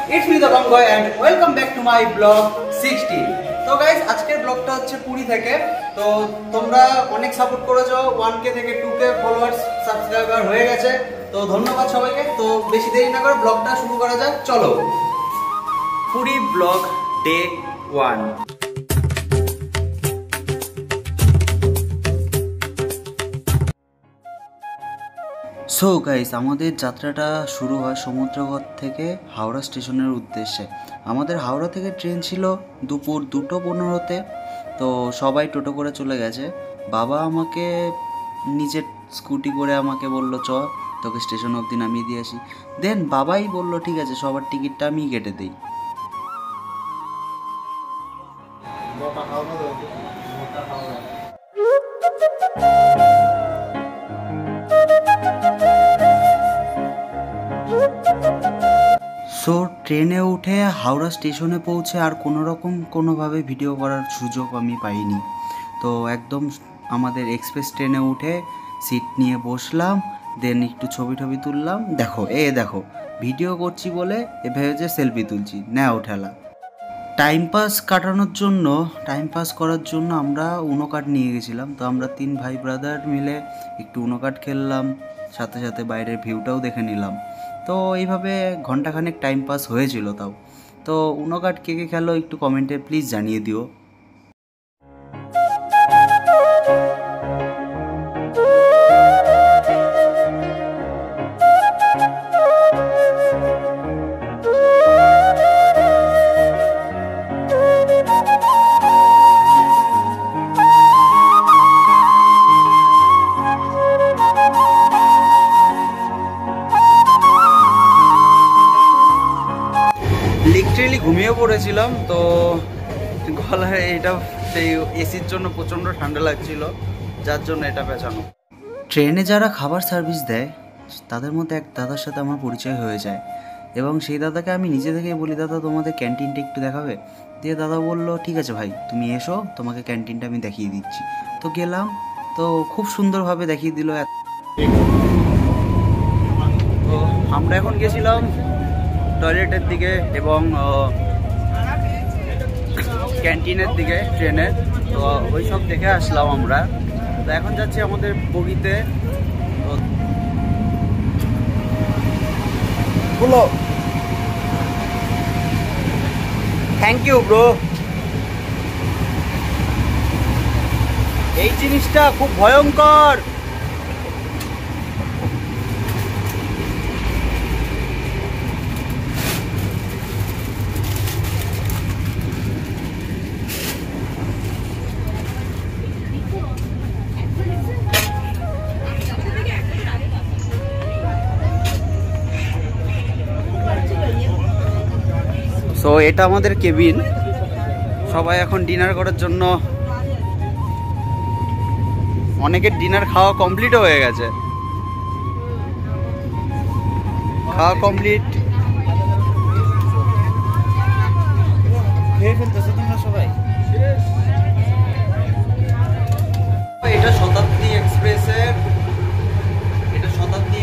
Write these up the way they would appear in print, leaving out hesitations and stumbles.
It's me the Bangoy and welcome back to my vlog 16. তো guys আজকের ব্লগটা হচ্ছে পুরী থেকে। তো তোমরা অনেক সাপোর্ট করেছো, 1k থেকে 2k ফলোয়ার্স সাবস্ক্রাইবার হয়ে গেছে। তো ধন্যবাদ সবাইকে। তো বেশি দেরি না করে ব্লগটা শুরু করা যাক, চলো। Puri blog day 1। So guys আমাদের যাত্রাটা শুরু হয় সমুদ্রগড় থেকে হাওড়া স্টেশনের উদ্দেশ্যে। আমাদের হাওড়া থেকে ট্রেন ছিল দুপুর 2:15-তে। তো সবাই টোটো করে চলে গেছে। বাবা আমাকে নিজের স্কুটি করে আমাকে বললো চ তোকে স্টেশন অবধি নামিয়ে দিয়ে আসি। দেন বাবাই বললো ঠিক আছে সবার টিকিটটা আমি কেটে দিই। সো ট্রেনে উঠে হাওড়া স্টেশনে পৌঁছে আর কোনোভাবে ভিডিও করার সুযোগ আমি পাইনি। তো একদম আমাদের এক্সপ্রেস ট্রেনে উঠে সিট নিয়ে বসলাম, দেন একটু ছবি তুললাম। দেখো ভিডিও করছি বলে এ ভেবেছে সেলফি তুলছি, নাও ঠেলা। টাইম পাস করার জন্য আমরা উনো কার্ড নিয়ে গেছিলাম। তো আমরা 3 ভাই ব্রাদার মিলে একটু উনো কার্ড খেললাম, সাথে সাথে বাইরের ভিউটাও দেখে নিলাম। তো এইভাবে ঘন্টাখানেক টাইম পাস হয়েছিল। তাও তো উনো কার্ড কে খেলো একটু কমেন্টে প্লিজ জানিয়ে দিও। লিটারেলি ঘুমিয়ে পড়েছিলাম। তো গলায় এটা সেই এসির জন্য প্রচণ্ড ঠান্ডা লাগছিল, যার জন্য এটা পেঁচানো। ট্রেনে যারা খাবার সার্ভিস দেয় তাদের মধ্যে এক দাদার সাথে আমার পরিচয় হয়ে যায়, এবং সেই দাদাকে আমি নিজে থেকেই বলি দাদা তোমাদের ক্যান্টিনটা একটু দেখাবে। দিয়ে দাদা বললো ঠিক আছে ভাই তুমি এসো, তোমাকে ক্যান্টিনটা আমি দেখিয়ে দিচ্ছি। তো গেলাম, তো খুব সুন্দরভাবে দেখিয়ে দিল। তো আমরা এখন গেছিলাম টয়লেটের দিকে এবং ক্যান্টিনের দিকে ট্রেনের। তো ওই সব দেখে আসলাম আমরা। তো এখন যাচ্ছি আমাদের বগিতে। বলো থ্যাংক ইউ ব্রো। এই জিনিসটা খুব ভয়ঙ্কর। তো এটা আমাদের কেবিন। সবাই এখন ডিনার করার জন্য, অনেকের ডিনার খাওয়া কমপ্লিটও হয়ে গেছে। খাওয়া কমপ্লিট। খেয়ে ফেলতেছো তোমরা সবাই? এটা শতাব্দী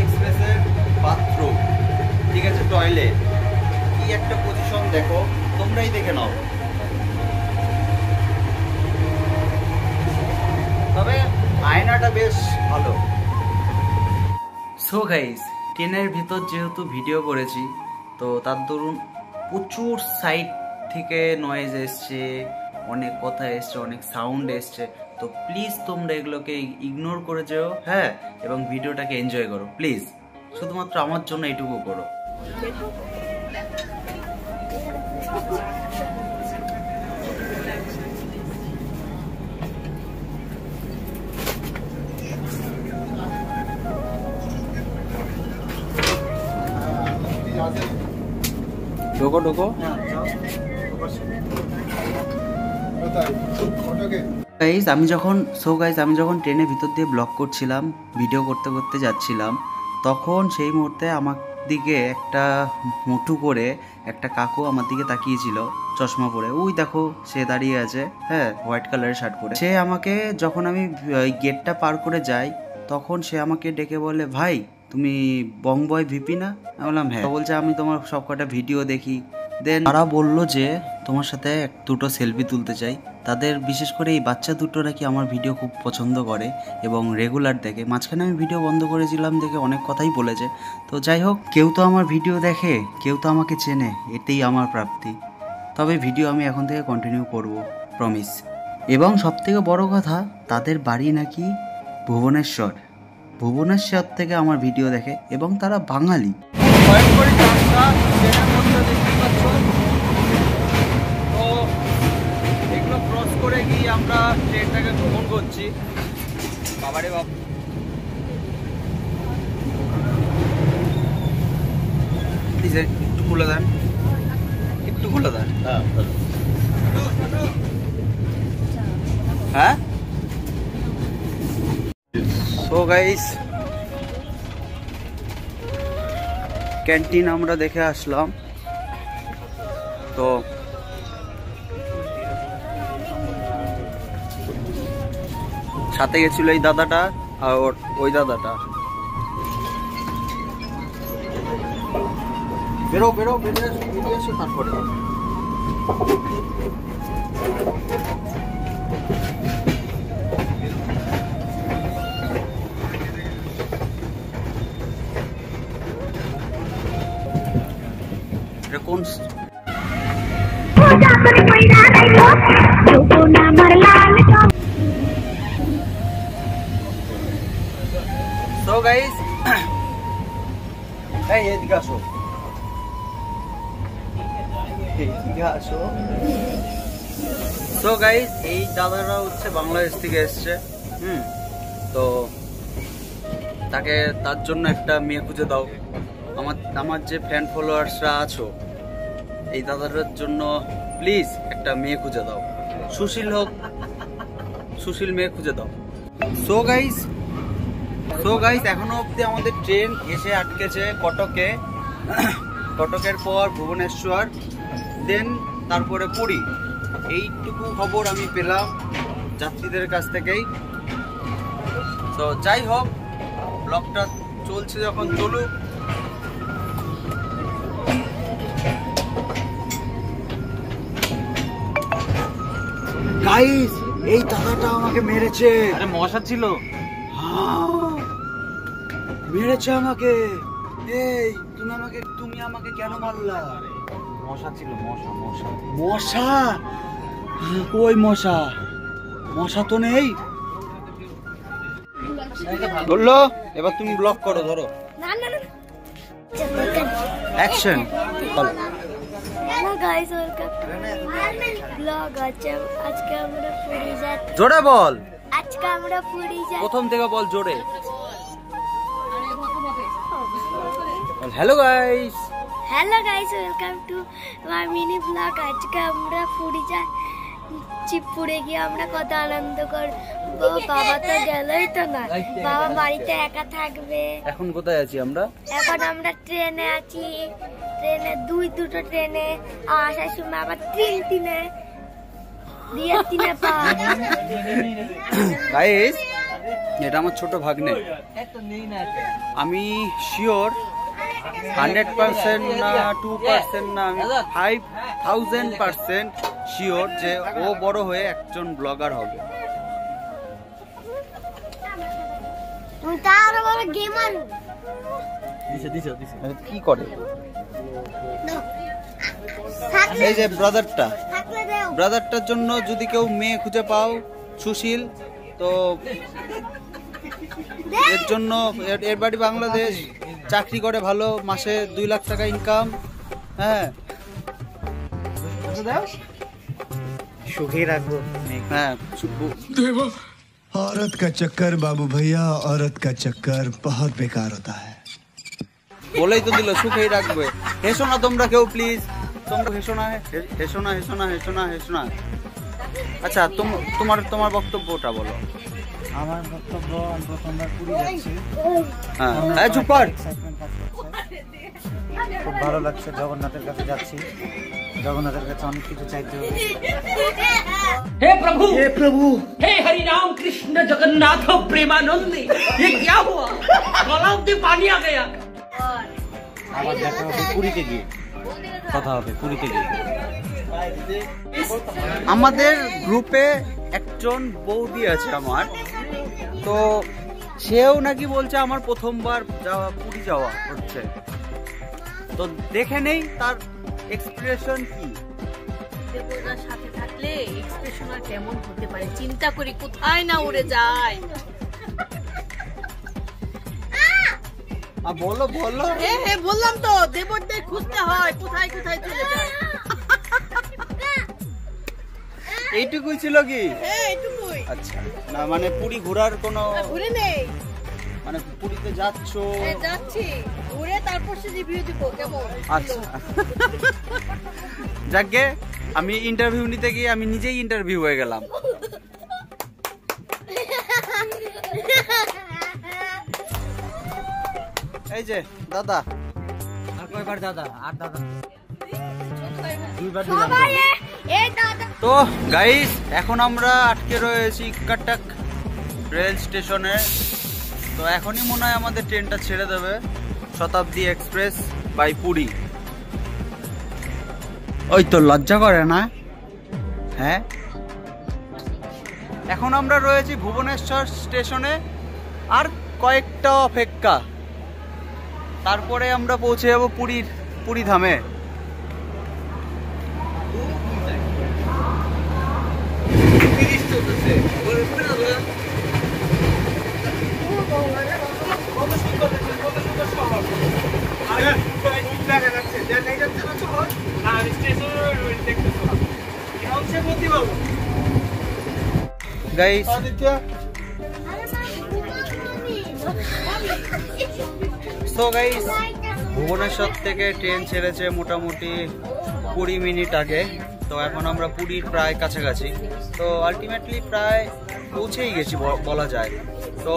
এক্সপ্রেসের বাথরুম, ঠিক আছে, টয়লেট। কি একটা পজিশন দেখো, তোমরাই দেখে নাও। তবে আয়নাটা বেশ ভালো। সো গাইস ট্রেনের ভিতর যেহেতু ভিডিও করেছি, তো তার দরুন প্রচুর সাইড থেকে নয়েজ এসছে, অনেক কথা এসছে, অনেক সাউন্ড এসছে। তো প্লিজ তোমরা এগুলোকে ইগনোর করে যেও, হ্যাঁ, এবং ভিডিওটাকে এনজয় করো প্লিজ। শুধুমাত্র আমার জন্য এইটুকু করো। ঢোকো। গাইজ আমি যখন ট্রেনের ভিতর দিয়ে ব্লগ করছিলাম, ভিডিও করতে যাচ্ছিলাম, তখন সেই মুহূর্তে আমার দিকে একটা মুঠু করে একটা কাকু আমার দিকে তাকিয়েছিল, চশমা পরে। ওই দেখো সে দাঁড়িয়ে আছে, হ্যাঁ, হোয়াইট কালারের শার্ট পরে। সে আমাকে যখন আমি গেটটা পার করে যাই, তখন সে আমাকে ডেকে বলে ভাই তুমি বং বয় ভিপি না? আমি বললাম হ্যাঁ। বলছে আমি তোমার সব কটা ভিডিও দেখি। দেন তারা বললো যে তোমার সাথে দুটো সেলফি তুলতে চাই। তাদের বিশেষ করে এই বাচ্চা দুটো নাকি আমার ভিডিও খুব পছন্দ করে এবং রেগুলার দেখে। মাঝখানে আমি ভিডিও বন্ধ করেছিলাম দেখে অনেক কথাই বলেছে। তো যাই হোক, কেউ তো আমার ভিডিও দেখে, কেউ তো আমাকে চেনে, এতেই আমার প্রাপ্তি। তবে ভিডিও আমি এখন থেকে কন্টিনিউ করব, প্রমিস। এবং সবথেকে বড় কথা, তাদের বাড়ি নাকি ভুবনেশ্বর থেকে আমার ভিডিও দেখে এবং তারা বাঙালি। তো এগুলো ক্রস করে গিয়ে আমরা ট্রেনটাকে ভ্রমণ করছি। বাবারে বাবা, একটু খুলে দেন, একটু খুলে দেন। হ্যাঁ, সো গাইস, ক্যান্টিন আমরা দেখে আসলাম। তো সাথে গেছিল এই দাদাটা আর ওই দাদাটা। বেরো বেরো বেরিয়ে এসো তারপরে। কোন সো গাইস, এই এদিকে আসো, এদিকে আসো। সো গাইস, এই দাদারা হচ্ছে বাংলাদেশ থেকে এসছে। তো তাকে, তার জন্য একটা মেয়ে খুঁজে দাও। আমার যে ফ্যান ফলোয়ার্সরা আছো, এই দাদাটার জন্য প্লিজ একটা মেয়ে খুঁজে দাও। সুশীল হোক, সুশীল মেয়ে খুঁজে দাও। সো গাইস, এখনো অবধি আমাদের ট্রেন এসে আটকেছে কটকে। কটকের পর ভুবনেশ্বর, দেন তারপরে পুরী। এইটুকু খবর আমি পেলাম যাত্রীদের কাছ থেকেই। তো যাই হোক, ব্লগটা চলছে যখন চলুক। গাইস, এই দাদাটা আমাকে মেরেছে। আরে মশা ছিল, মেরেছে আমাকে। এই তুমি আমাকে কেন মারলা? মশা ছিল, মশা মশা মশা। কই মশা? মশা তো নেই। বললো এবার তুমি ব্লগ করো, ধরো অ্যাকশন। জোরে বল, আজকে আমরা পুরী যাচ্ছি। প্রথম থেকে বল জোরে। Hello guys, welcome to my mini blog. আজকে আমরা পুরী যাচ্ছি। পুরী গিয়ে আমরা কত আনন্দ করবো। বাবা তো গেলই তো না, বাবা বাড়িতে একা থাকবে। এখন কোথায় আছি আমরা? এখন আমরা ট্রেনে আছি। ট্রেনে দুটো ট্রেনে, আসার সময় আবার তিনে গাইস, এটা আমার ছোট ভাগ্নে। আমি শিওর 100% না 2% না, আমি 5000% শিওর যে ও বড় হয়ে একজন ব্লগার হবে। কি করে এই যে ব্রাদারটার জন্য যদি কেউ মেয়ে খুঁজে পাও, সুশীল, তো এর জন্য, এর বাড়ি বাংলাদেশ, চাকরি করে ভালো, মাসে 2 লাখ টাকা ইনকাম। হ্যাঁ, সুখী রাখবো। হ্যাঁ, औरत का चक्कर बाबू भैया, औरत का चक्कर बहुत बेकार होता है। বলেই তো দিল সুখেই রাখবে। হেসো না তোমরা কেউ প্লিজ, তোমরা হেসো না, হেসো না, হেসো না, হেসো না, হেসো না। আচ্ছা, তোমার বক্তব্যটা বলো। আমার বক্তব্য, আমি প্রথমবার পুরী যাচ্ছি। হ্যাঁ, চুপ কর। খুব ভালো লাগছে, জগন্নাথের কাছে যাচ্ছি। জগন্নাথের কাছে অনেক কিছু চাইতে হবে। हे प्रभु, हे प्रभु, हे हरि राम कृष्ण जगन्नाथ प्रेमानंद, ये क्या हुआ? गलाव में पानी आ गया। আবার দেখা হবে পুরীতে গিয়ে, কথা হবে পুরীতে গিয়ে। আমাদের গ্রুপে একজন বৌদি আছে আমার, তো সেও নাকি বলছে আমার প্রথমবার যাওয়া পুরী যাওয়া হচ্ছে, তো দেখে নেই তার এক্সপ্রেশন কি। দেবতার সাথে থাকলে এক্সপ্রেশন আর কেমন হতে পারে, চিন্তা করি কোথায় না উড়ে যায়। বলো বলো। হ্যাঁ বললাম তো, দেবতাদের খুঁজতে হয় কোথায় কোথায় চলে যায়। এইটুকুই ছিল কি? হ্যাঁ এইটুকুই। আচ্ছা, না মানে পুরী ঘোরার কোনো ঘুরে নেই, মানে পুরীতে যাচ্ছো? যাচ্ছি, ঘুরে তারপর সে রিভিউ দিব কেমন। আচ্ছা যাকে আমি ইন্টারভিউ নিতে গিয়ে আমি নিজেই ইন্টারভিউ হয়ে গেলাম। এই যে দাদা, আর কয়বার দাদা? আর দাদা তো গাইস, এখন আমরা আটকে রয়েছি কাটাক রেল স্টেশনে। তো এখনই মনে হয় আমাদের ট্রেনটা ছেড়ে দেবে, শতাব্দী এক্সপ্রেস বাই পুরী। ওই তো লজ্জা করে না? হ্যাঁ, এখন আমরা রয়েছি ভুবনেশ্বর স্টেশনে, আর কয়েকটা অপেক্ষা, তারপরে আমরা পৌঁছে যাব পুরী ধামে। গাইস, সো গাইস, ভুবনেশ্বর থেকে ট্রেন ছেড়েছে মোটামুটি 20 মিনিট আগে। তো এখন আমরা পুরীর প্রায় কাছাকাছি, তো আলটিমেটলি প্রায় পৌঁছেই গেছি বলা যায়। তো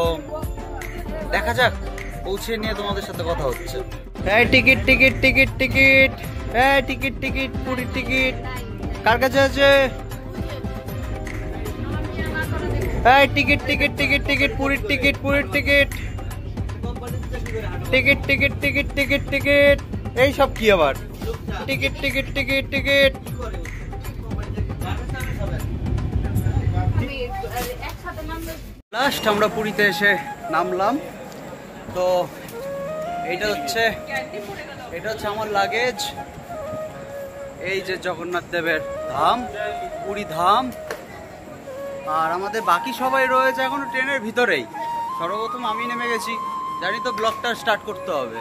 দেখা যাক, পৌঁছে নিয়ে তোমাদের সাথে কথা হচ্ছে। হ্যাঁ, টিকিট টিকিট টিকিট টিকিট, হ্যাঁ টিকিট টিকিট, পুরীর টিকিট কার কাছে আছে? হ্যাঁ, টিকিট টিকিট টিকিট টিকিট, পুরীর টিকিট, পুরীর ticket, ticket ticket ticket ticket ticket, এই সব কি আবার? Ticket ticket ticket ticket. Last আমরা পুরীতে এসে নামলাম। তো এটা হচ্ছে আমার লাগেজ। এই যে জগন্নাথ দেবের ধাম, পুরী ধাম, আর আমাদের বাকি সবাই রয়েছে এখনো ট্রেনের ভিতরেই। সর্বপ্রথম আমি নেমে গেছি, জানি তো ব্লগটা স্টার্ট করতে হবে।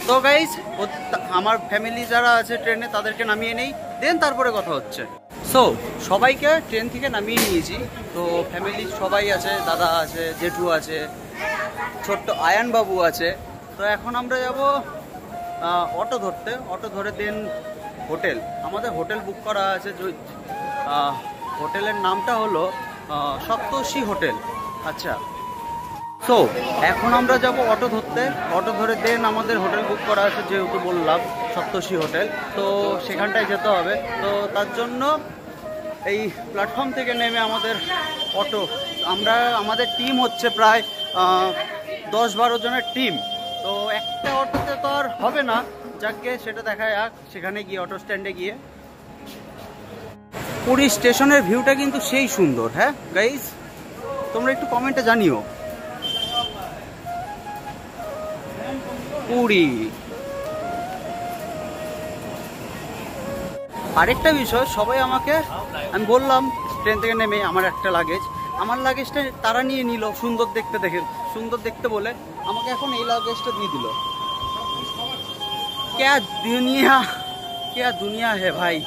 তো গাইস, আমার ফ্যামিলি যারা আছে ট্রেনে তাদেরকে নামিয়ে নেই, দেন তারপরে কথা হচ্ছে। সো সবাইকে ট্রেন থেকে নামিয়ে নিয়েছি। তো ফ্যামিলির সবাই আছে, দাদা আছে, জেঠু আছে, ছোট্ট আয়ান বাবু আছে। তো এখন আমরা যাব অটো ধরতে, অটো ধরে দেন হোটেল। আমাদের হোটেল বুক করা আছে, হোটেলের নামটা হলো সপ্তর্ষি হোটেল। আচ্ছা, সো এখন আমরা যাব অটো ধরতে, অটো ধরে দেন আমাদের হোটেল বুক করা আছে, যেহেতু বললাম সপ্তর্ষি হোটেল, তো সেখানটায় যেতে হবে। তো তার জন্য এই প্ল্যাটফর্ম থেকে নেমে আমাদের অটো, আমাদের টিম হচ্ছে প্রায় 10-12 জনের টিম। তো একটা অটোতে তো আর হবে না, যাকে সেটা দেখা যাক সেখানে গিয়ে, অটো স্ট্যান্ডে গিয়ে। পুরী স্টেশনের ভিউটা কিন্তু সেই সুন্দর। হ্যাঁ গাইস, তোমরা একটু কমেন্টে জানিও। পুরী আরেকটা বিষয়, সবাই আমি বললাম ট্রেন থেকে নেমে আমার একটা আমার লাগেজটা তারা নিয়ে নিল, সুন্দর দেখতে বলে আমাকে এখন এই লাগেজটা দিয়ে দিল। क्या दुनिया है ভাই।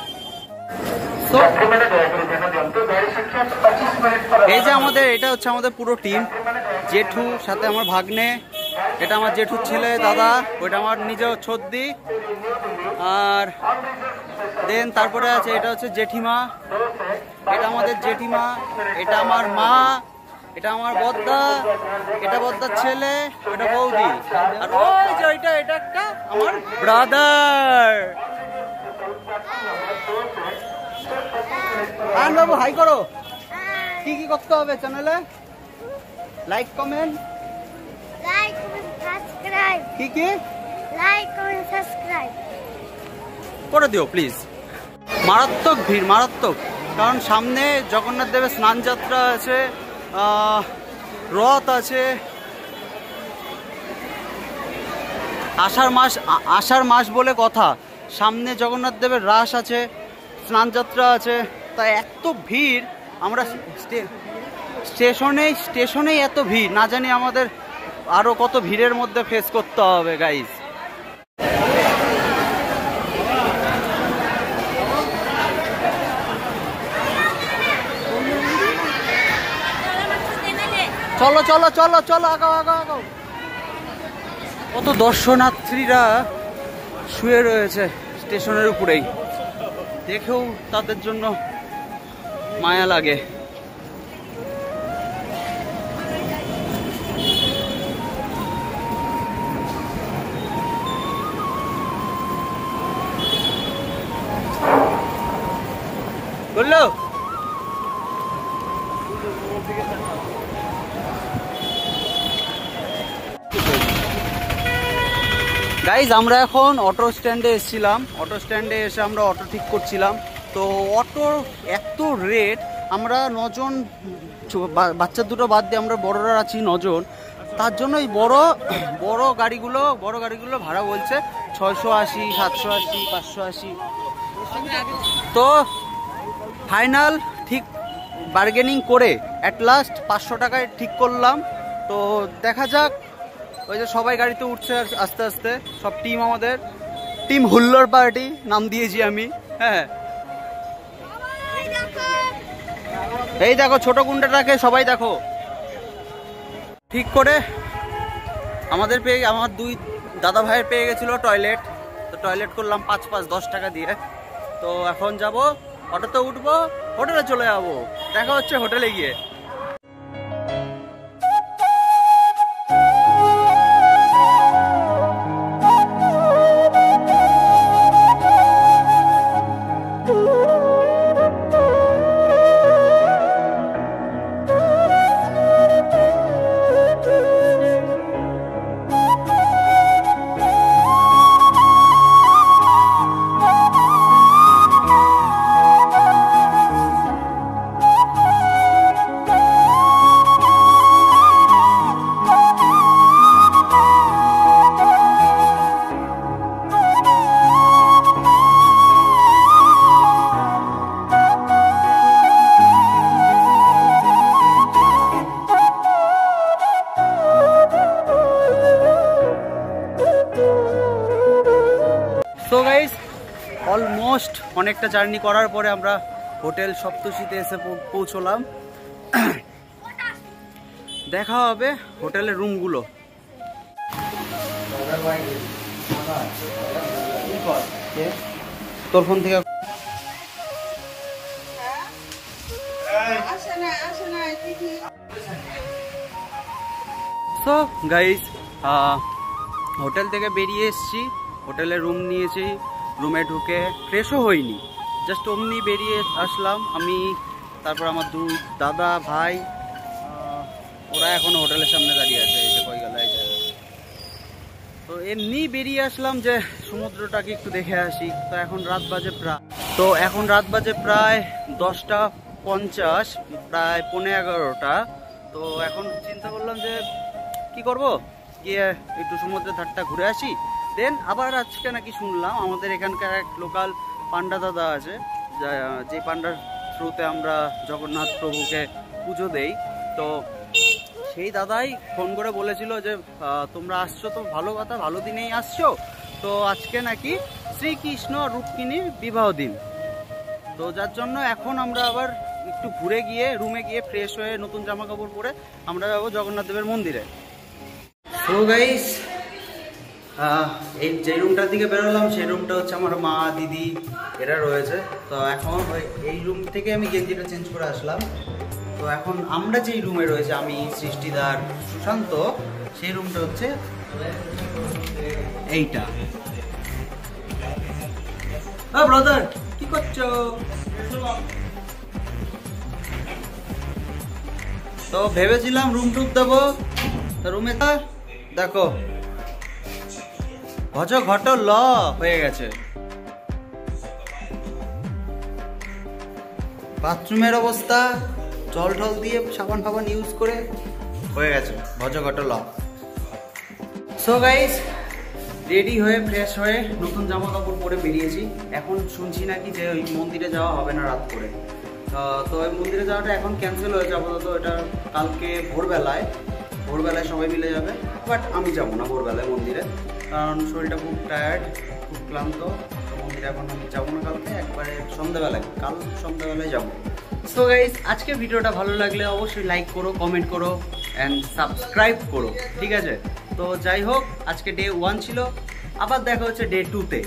তো এই যে এটা হচ্ছে আমাদের পুরো টিম, জেঠু সাথে আমার ভাগ্নে, এটা আমার জেঠুর ছেলে দাদা, ওইটা আমার নিজের ছদ্দি, আর দেন তারপরে আছে এটা হচ্ছে জেঠিমা, এটা আমাদের জেঠিমা, এটা আমার মা, এটা আমার বদ্দা, এটা বদ্দার ছেলে, ওটা বৌদি, আর ওই যে ওইটা এটা একটা আমার ব্রাদার। আন বাবু হাই করো। কি কি করতে হবে চ্যানেলে? Like comment like comment subscribe কি কি লাইক কমেন্ট সাবস্ক্রাইব করে দিও প্লিজ। মারাত্মক ভিড়, মারাত্মক, কারণ সামনে জগন্নাথ দেবের স্নান যাত্রা আছে, রথ আছে, আষাঢ় মাস বলে কথা, সামনে জগন্নাথ দেবের রাস আছে, স্নান যাত্রা আছে, তাই এত ভিড়। আমরা স্টেশনেই এত ভিড়, না জানি আমাদের আরো কত ভিড়ের মধ্যে ফেস করতে হবে গাইস। চলো চলো চলো চলো, আগাও আগাও আগাও। কত দর্শনার্থীরা শুয়ে রয়েছে স্টেশনের উপরেই, দেখেও তাদের জন্য মায়া লাগে। বললো গাইজ, আমরা এখন অটো স্ট্যান্ডে এসেছিলাম। অটো স্ট্যান্ডে এসে আমরা অটো ঠিক করছিলাম। তো অটোর এত রেট, আমরা 9 জন, বাচ্চা দুটো বাদ দিয়ে আমরা বড়রা আছি 9 জন। তার জন্য এই বড় গাড়িগুলো ভাড়া বলছে 680, 780, 580। তো ফাইনাল ঠিক বার্গেনিং করে অ্যাট লাস্ট 500 টাকায় ঠিক করলাম। তো দেখা যাক, ওই যে সবাই গাড়িতে উঠছে আস্তে আস্তে, সব টিম, আমাদের টিম হুল্লোর পার্টি নাম দিয়েছি আমি। হ্যাঁ, এই দেখো ছোট গুন্ডাটাকে সবাই দেখো। ঠিক করে আমার 2 দাদা ভাইয়ের পেয়ে গেছিল টয়লেট। তো টয়লেট করলাম 5 10 টাকা দিয়ে। তো এখন যাব, অটোতে উঠবো, হোটেলে চলে যাবো। দেখা হচ্ছে হোটেলে গিয়ে। সো গাইস, অলমোস্ট অনেকটা জার্নি করার পরে আমরা হোটেল সপ্তর্ষিতে এসে পৌঁছলাম। দেখা হবে হোটেলের রুমগুলো। তোর ফোন থেকে সো গাইস, হোটেল থেকে বেরিয়ে এসেছি, হোটেলে রুম নিয়েছি। রুমে ঢুকে ফ্রেশও হইনি, জাস্ট অমনি বেরিয়ে আসলাম আমি, তারপর আমার 2 দাদা ভাই, ওরা এখন হোটেলের সামনে দাঁড়িয়ে আছে। এই যে কই গেল, এই যে। তো এমনি বেরিয়ে আসলাম যে সমুদ্রটাকে একটু দেখে আসি। তো এখন রাত বাজে প্রায় 10:50, প্রায় 11:15। তো এখন চিন্তা করলাম যে কি করব, গিয়ে একটু সমুদ্রের ধারটা ঘুরে আসি। দেন আবার আজকে নাকি শুনলাম আমাদের এখানকার এক লোকাল পান্ডা দাদা আছে, যে পান্ডার থ্রুতে আমরা জগন্নাথ প্রভুকে পুজো দেই। তো সেই দাদাই ফোন করে বলেছিল যে তোমরা আসছো তো ভালো কথা, ভালো দিনেই আসছো। তো আজকে নাকি শ্রীকৃষ্ণ রুক্মিণীর বিবাহ দিন। তো যার জন্য এখন আমরা আবার একটু ঘুরে গিয়ে রুমে গিয়ে ফ্রেশ হয়ে নতুন জামা কাপড় পরে আমরা যাবো জগন্নাথ দেবের মন্দিরে। সো গাইস, এই যে রুমটার দিকে বেরোলাম সেই রুমটা হচ্ছে আমার মা, দিদি এরা রয়েছে। তো এখন এই রুম থেকে আমি গেঞ্জিটা চেঞ্জ করে আসলাম। তো এখন আমরা যেই রুমে রয়েছে, আমি, সৃষ্টিদার, সুশান্ত, সেই রুমটা হচ্ছে এইটা। ব্রাদার কি করছো? তো ভেবেছিলাম রুম টুক দেবো, রুমে দেখো ভজ ঘট ল হয়ে গেছে। বাথরুমের অবস্থা জল ঢল দিয়ে সাবান ফাবান ইউজ করে হয়ে গেছে ভজ ঘট ল। সো গাইস, রেডি হয়ে ফ্রেশ হয়ে নতুন জামা কাপড় পরে বেরিয়েছি। এখন শুনছি নাকি যে ওই মন্দিরে যাওয়া হবে না রাত করে, তো ওই মন্দিরে যাওয়াটা এখন ক্যান্সেল হয়ে যাবো। তো এটা কালকে ভোরবেলায় সবাই মিলে যাবে, বাট আমি যাবো না ভোরবেলায় মন্দিরে, কারণ শরীরটা খুব টায়ার্ড, খুব ক্লান্ত। তো মন্দিরে এখন আমি যাবো না, কালকে একবারে সন্ধ্যাবেলায়, কাল সন্ধ্যাবেলায় যাবো। সো গাইস, আজকে ভিডিওটা ভালো লাগলে অবশ্যই লাইক করো, কমেন্ট করো অ্যান্ড সাবস্ক্রাইব করো, ঠিক আছে? তো যাই হোক, আজকে ডে 1 ছিল, আবার দেখা হচ্ছে ডে 2-তে।